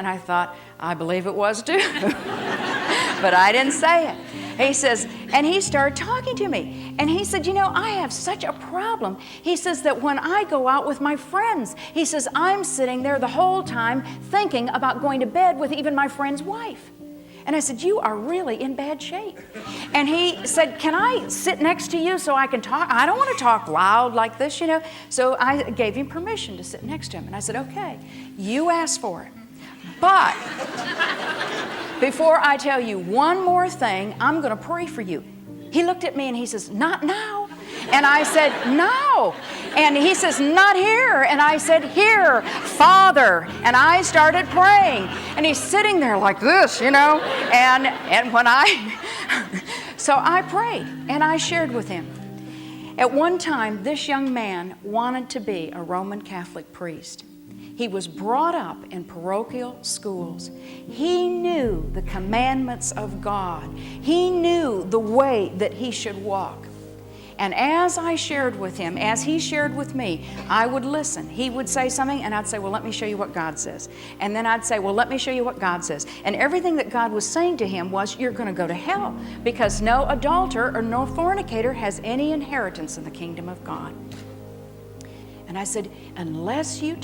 And I thought, I believe it was too. But I didn't say it. He says, and he started talking to me. And he said, you know, I have such a problem. He says that when I go out with my friends, he says, I'm sitting there the whole time thinking about going to bed with even my friend's wife. And I said, you are really in bad shape. And he said, can I sit next to you so I can talk? I don't want to talk loud like this, you know. So I gave him permission to sit next to him. And I said, okay, you asked for it. But before I tell you one more thing, I'm going to pray for you. He looked at me and he says, not now. And I said, no. And he says, not here. And I said, here, Father. And I started praying. And he's sitting there like this, you know. And when so I prayed and I shared with him. At one time, this young man wanted to be a Roman Catholic priest. He was brought up in parochial schools. He knew the commandments of God. He knew the way that he should walk. And as I shared with him, as he shared with me, I would listen. He would say something, and I'd say, well, let me show you what God says. And then I'd say, well, let me show you what God says. And everything that God was saying to him was, you're going to go to hell, because no adulterer or no fornicator has any inheritance in the kingdom of God. And I said, unless you